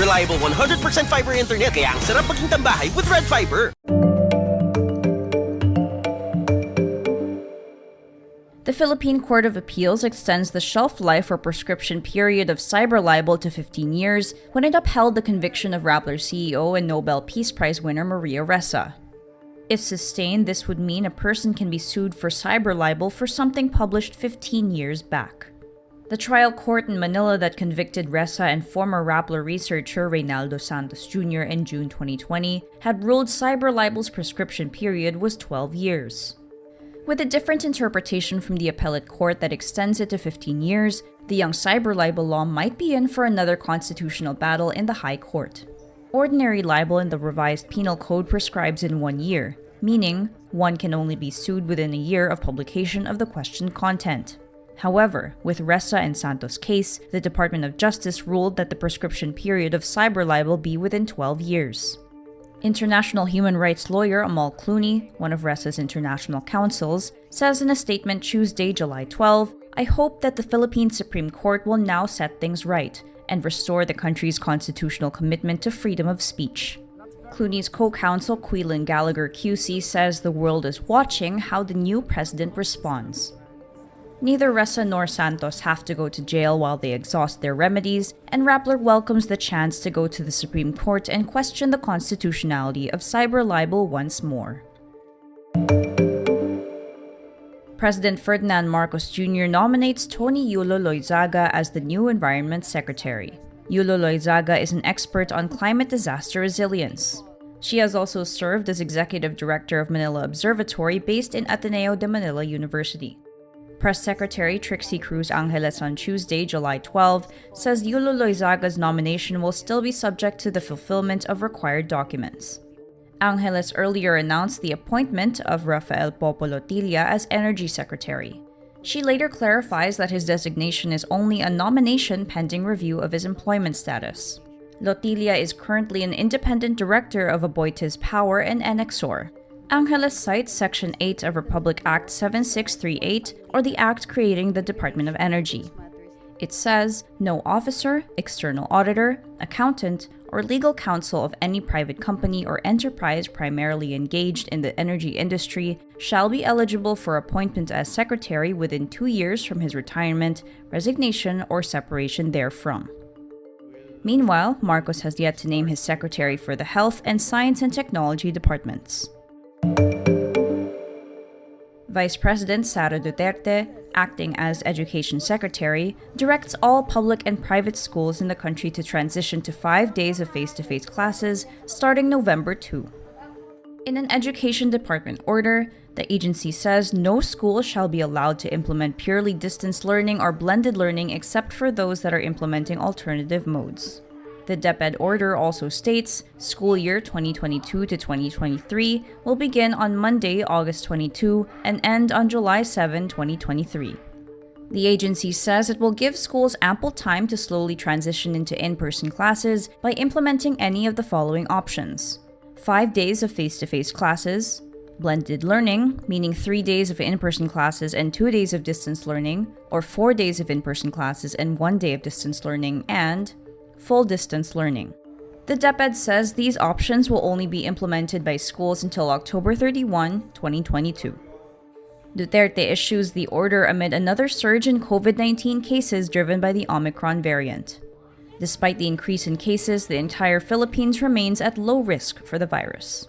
reliable 100% fiber internet kaya ang sarap maging tambahay with Red Fiber. The Philippine Court of Appeals extends the shelf life or prescription period of cyber libel to 15 years when it upheld the conviction of Rappler CEO and Nobel Peace Prize winner Maria Ressa. If sustained, this would mean a person can be sued for cyber libel for something published 15 years back. The trial court in Manila that convicted Ressa and former Rappler researcher Reynaldo Santos Jr. in June 2020 had ruled cyber libel's prescription period was 12 years. With a different interpretation from the appellate court that extends it to 15 years, the young cyber libel law might be in for another constitutional battle in the High Court. Ordinary libel in the revised penal code prescribes in 1 year, meaning one can only be sued within a year of publication of the questioned content. However, with Ressa and Santos' case, the Department of Justice ruled that the prescription period of cyber libel be within 12 years. International human rights lawyer Amal Clooney, one of Ressa's international counsels, says in a statement Tuesday, July 12, "I hope that the Philippine Supreme Court will now set things right and restore the country's constitutional commitment to freedom of speech." Clooney's co-counsel Quillan Gallagher QC says the world is watching how the new president responds. Neither Ressa nor Santos have to go to jail while they exhaust their remedies, and Rappler welcomes the chance to go to the Supreme Court and question the constitutionality of cyber libel once more. President Ferdinand Marcos Jr. nominates Toni Yulo-Loyzaga as the new Environment Secretary. Yulo-Loyzaga is an expert on climate disaster resilience. She has also served as Executive Director of Manila Observatory based in Ateneo de Manila University. Press Secretary Trixie Cruz Angeles on Tuesday, July 12, says Yulo-Loyzaga's nomination will still be subject to the fulfillment of required documents. Angeles earlier announced the appointment of Rafael Popo Lotilla as Energy Secretary. She later clarifies that his designation is only a nomination pending review of his employment status. Lotilla is currently an independent director of Aboitiz Power and Enexor. Angeles cites Section 8 of Republic Act 7638, or the act creating the Department of Energy. It says, no officer, external auditor, accountant, or legal counsel of any private company or enterprise primarily engaged in the energy industry shall be eligible for appointment as secretary within 2 years from his retirement, resignation, or separation therefrom. Meanwhile, Marcos has yet to name his secretary for the Health and Science and Technology departments. Vice President Sara Duterte, acting as Education Secretary, directs all public and private schools in the country to transition to 5 days of face-to-face classes starting November 2. In an Education Department order, the agency says no school shall be allowed to implement purely distance learning or blended learning except for those that are implementing alternative modes. The DepEd order also states school year 2022 to 2023 will begin on Monday, August 22 and end on July 7, 2023. The agency says it will give schools ample time to slowly transition into in-person classes by implementing any of the following options: 5 days of face-to-face classes, blended learning, meaning 3 days of in-person classes and 2 days of distance learning, or 4 days of in-person classes and 1 day of distance learning, and full distance learning. The DepEd says these options will only be implemented by schools until October 31, 2022. Duterte issues the order amid another surge in COVID-19 cases driven by the Omicron variant. Despite the increase in cases, the entire Philippines remains at low risk for the virus.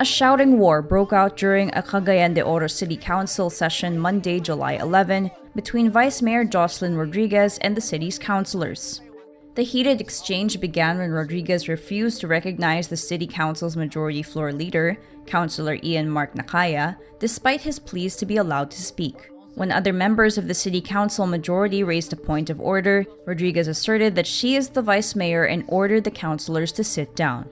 A shouting war broke out during a Cagayan de Oro City Council session Monday, July 11, between Vice Mayor Jocelyn Rodriguez and the city's councilors. The heated exchange began when Rodriguez refused to recognize the City Council's majority floor leader, Councilor Ian Mark Nakaya, despite his pleas to be allowed to speak. When other members of the City Council majority raised a point of order, Rodriguez asserted that she is the vice mayor and ordered the councilors to sit down.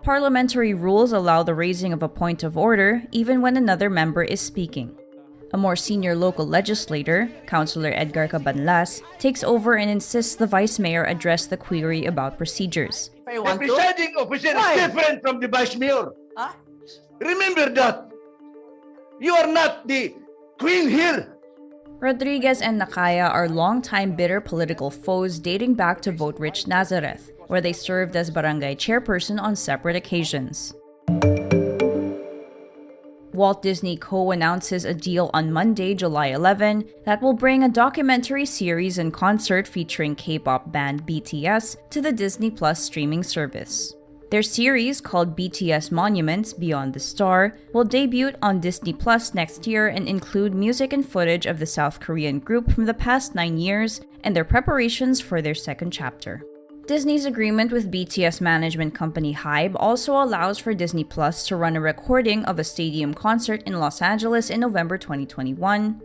Parliamentary rules allow the raising of a point of order even when another member is speaking. A more senior local legislator, Councilor Edgar Cabanlas, takes over and insists the vice mayor address the query about procedures. The presiding officer is different from the vice mayor. Huh? Remember that. You are not the queen here. Rodriguez and Nakaya are longtime bitter political foes dating back to vote-rich Nazareth, where they served as barangay chairperson on separate occasions. Walt Disney co-announces a deal on Monday, July 11, that will bring a documentary series and concert featuring K-pop band BTS to the Disney Plus streaming service. Their series, called BTS Monuments Beyond the Star, will debut on Disney Plus next year and include music and footage of the South Korean group from the past 9 years and their preparations for their second chapter. Disney's agreement with BTS management company HYBE also allows for Disney Plus to run a recording of a stadium concert in Los Angeles in November 2021,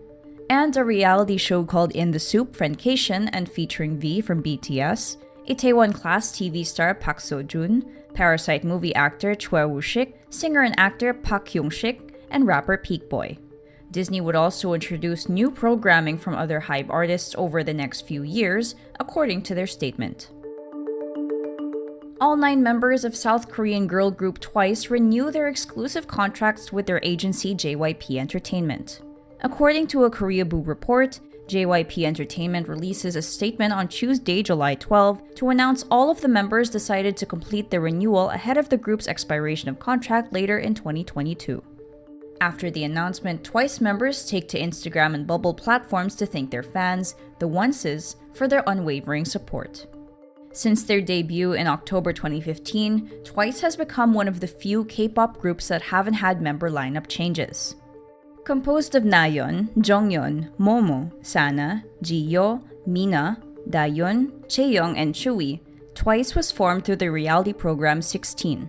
and a reality show called In the Soup Friendcation and featuring V from BTS, Itaewon-class TV star Park Seo-joon, Parasite movie actor Choi Woo-shik, singer and actor Park Hyung-sik, and rapper Peak Boy. Disney would also introduce new programming from other HYBE artists over the next few years, according to their statement. All 9 members of South Korean girl group TWICE renew their exclusive contracts with their agency JYP Entertainment. According to a Koreaboo report, JYP Entertainment releases a statement on Tuesday, July 12, to announce all of the members decided to complete their renewal ahead of the group's expiration of contract later in 2022. After the announcement, TWICE members take to Instagram and Bubble platforms to thank their fans, the Onces, for their unwavering support. Since their debut in October 2015, TWICE has become one of the few K-pop groups that haven't had member lineup changes. Composed of Nayeon, Jonghyun, Momo, Sana, Jihyo, Mina, Dahyun, Chaeyoung, and Chewie, TWICE was formed through the reality program 16.